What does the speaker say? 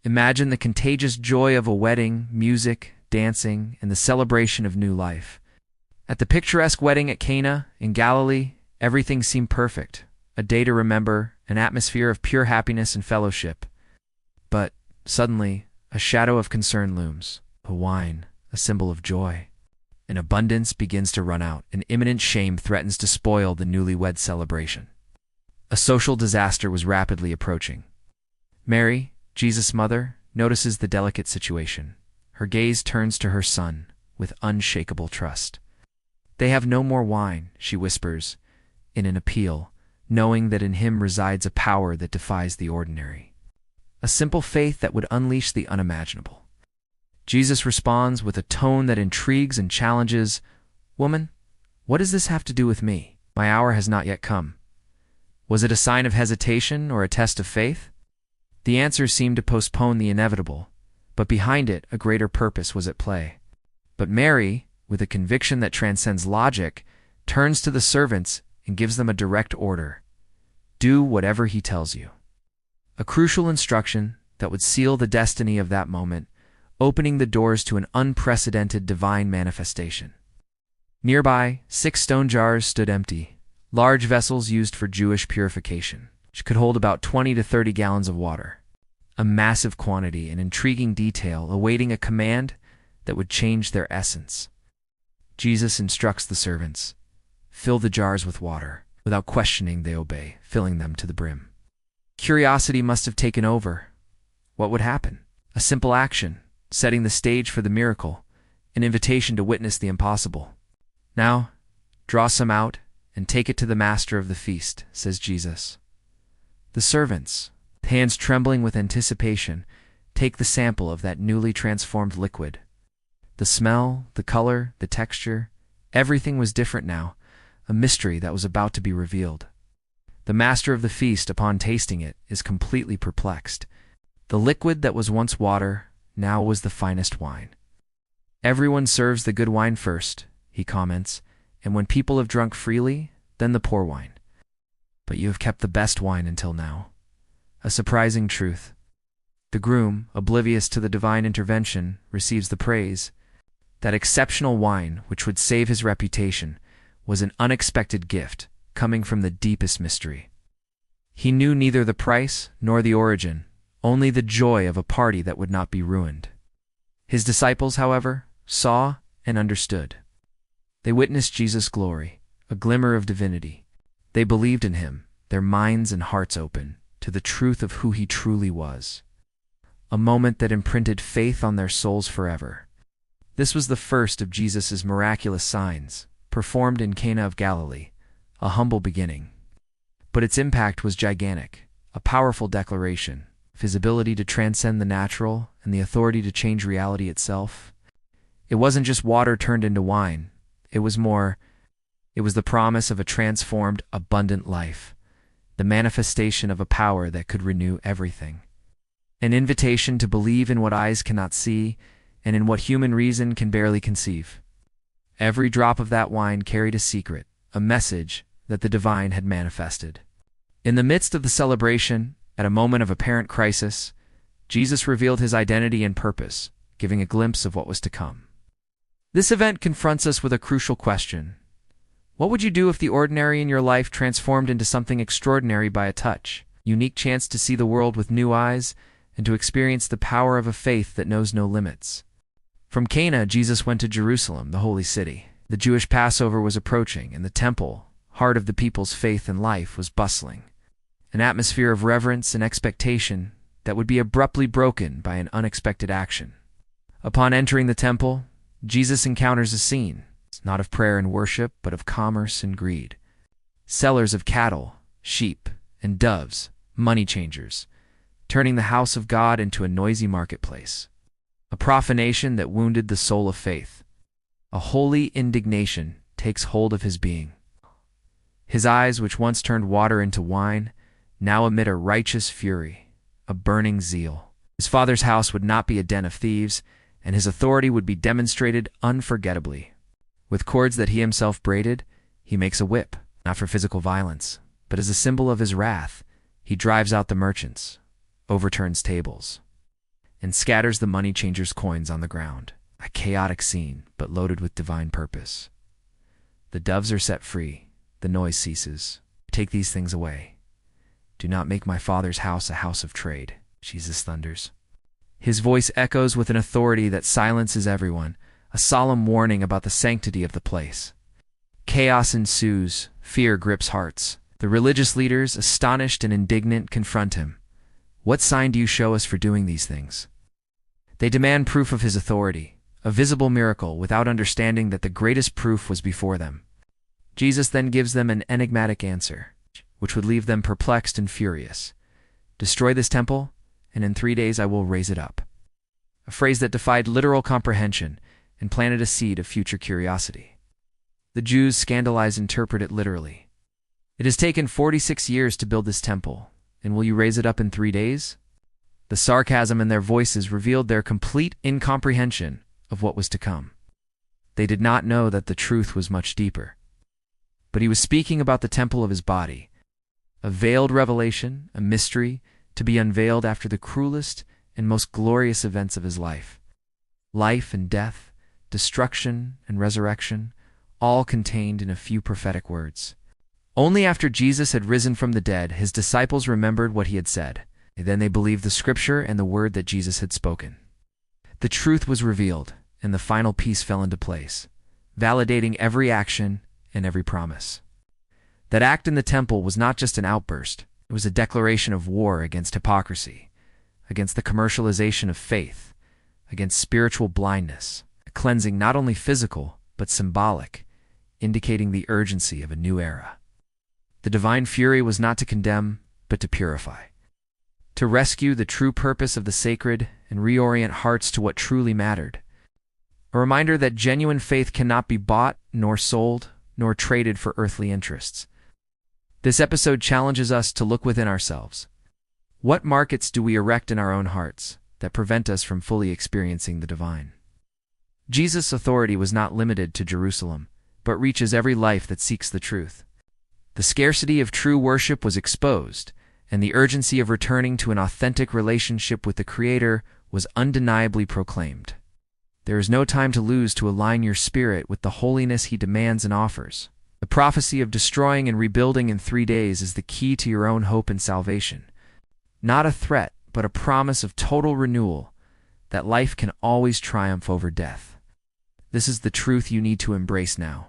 Imagine the contagious joy of a wedding, music, dancing, and the celebration of new life. At the picturesque wedding at Cana in Galilee, everything seemed perfect, a day to remember, an atmosphere of pure happiness and fellowship. But suddenly, a shadow of concern looms. The wine, a symbol of joy. An abundance begins to run out, and imminent shame threatens to spoil the newlywed celebration. A social disaster was rapidly approaching. Mary, Jesus' mother, notices the delicate situation. Her gaze turns to her son with unshakable trust. "They have no more wine," she whispers, in an appeal, knowing that in him resides a power that defies the ordinary. A simple faith that would unleash the unimaginable. Jesus responds with a tone that intrigues and challenges, "Woman, what does this have to do with me? My hour has not yet come." Was it a sign of hesitation or a test of faith? The answer seemed to postpone the inevitable, but behind it a greater purpose was at play. But Mary, with a conviction that transcends logic, turns to the servants and gives them a direct order. Do whatever he tells you. A crucial instruction that would seal the destiny of that moment, opening the doors to an unprecedented divine manifestation. Nearby, 6 stone jars stood empty, large vessels used for Jewish purification, which could hold about 20 to 30 gallons of water. A massive quantity and intriguing detail awaiting a command that would change their essence. Jesus instructs the servants, "Fill the jars with water." Without questioning, they obey, filling them to the brim. Curiosity must have taken over. What would happen? A simple action, setting the stage for the miracle, an invitation to witness the impossible. "Now, draw some out and take it to the master of the feast," says Jesus. The servants, hands trembling with anticipation, take the sample of that newly transformed liquid. The smell, the color, the texture, everything was different now, a mystery that was about to be revealed. The master of the feast, upon tasting it, is completely perplexed. The liquid that was once water now was the finest wine. "Everyone serves the good wine first," he comments, "and when people have drunk freely, then the poor wine. But you have kept the best wine until now." A surprising truth. The groom, oblivious to the divine intervention, receives the praise. That exceptional wine, which would save his reputation, was an unexpected gift, coming from the deepest mystery. He knew neither the price nor the origin, only the joy of a party that would not be ruined. His disciples, however, saw and understood. They witnessed Jesus' glory, a glimmer of divinity. They believed in him, their minds and hearts open to the truth of who he truly was. A moment that imprinted faith on their souls forever. This was the first of Jesus' miraculous signs, performed in Cana of Galilee, a humble beginning. But its impact was gigantic, a powerful declaration, his ability to transcend the natural and the authority to change reality itself. It wasn't just water turned into wine, it was more. It was the promise of a transformed, abundant life, the manifestation of a power that could renew everything. An invitation to believe in what eyes cannot see and in what human reason can barely conceive. Every drop of that wine carried a secret, a message that the divine had manifested. In the midst of the celebration, at a moment of apparent crisis, Jesus revealed his identity and purpose, giving a glimpse of what was to come. This event confronts us with a crucial question. What would you do if the ordinary in your life transformed into something extraordinary by a touch? Unique chance to see the world with new eyes and to experience the power of a faith that knows no limits. From Cana, Jesus went to Jerusalem, the holy city. The Jewish Passover was approaching, and the temple, heart of the people's faith and life, was bustling. An atmosphere of reverence and expectation that would be abruptly broken by an unexpected action. Upon entering the temple, Jesus encounters a scene, not of prayer and worship, but of commerce and greed. Sellers of cattle, sheep, and doves, money changers, turning the house of God into a noisy marketplace. A profanation that wounded the soul of faith. A holy indignation takes hold of his being. His eyes, which once turned water into wine, now emit a righteous fury, a burning zeal. His Father's house would not be a den of thieves, and his authority would be demonstrated unforgettably. With cords that he himself braided, he makes a whip, not for physical violence, but as a symbol of his wrath. He drives out the merchants, overturns tables. and scatters the money changer's coins on the ground. A chaotic scene, but loaded with divine purpose. The doves are set free. The noise ceases. Take these things away. Do not make my Father's house a house of trade, Jesus thunders. His voice echoes with an authority that silences everyone, a solemn warning about the sanctity of the place. Chaos ensues. Fear grips hearts. The religious leaders, astonished and indignant, confront him. What sign do you show us for doing these things? They demand proof of his authority, a visible miracle, without understanding that the greatest proof was before them. Jesus then gives them an enigmatic answer, which would leave them perplexed and furious. Destroy this temple, and in 3 days I will raise it up. A phrase that defied literal comprehension and planted a seed of future curiosity. The Jews, scandalized, interpret it literally. It has taken 46 years to build this temple, and will you raise it up in 3 days? The sarcasm in their voices revealed their complete incomprehension of what was to come. They did not know that the truth was much deeper. But he was speaking about the temple of his body, a veiled revelation, a mystery, to be unveiled after the cruelest and most glorious events of his life. Life and death, destruction and resurrection, all contained in a few prophetic words. Only after Jesus had risen from the dead, his disciples remembered what he had said. Then they believed the scripture and the word that Jesus had spoken. The truth was revealed, and the final piece fell into place, validating every action and every promise. That act in the temple was not just an outburst. It was a declaration of war against hypocrisy, against the commercialization of faith, against spiritual blindness, a cleansing not only physical, but symbolic, indicating the urgency of a new era. The divine fury was not to condemn, but to purify, to rescue the true purpose of the sacred and reorient hearts to what truly mattered. A reminder that genuine faith cannot be bought, nor sold, nor traded for earthly interests. This episode challenges us to look within ourselves. What markets do we erect in our own hearts that prevent us from fully experiencing the divine? Jesus' authority was not limited to Jerusalem, but reaches every life that seeks the truth. The scarcity of true worship was exposed, and the urgency of returning to an authentic relationship with the Creator was undeniably proclaimed. There is no time to lose to align your spirit with the holiness he demands and offers. The prophecy of destroying and rebuilding in 3 days is the key to your own hope and salvation. Not a threat, but a promise of total renewal, that life can always triumph over death. This is the truth you need to embrace now.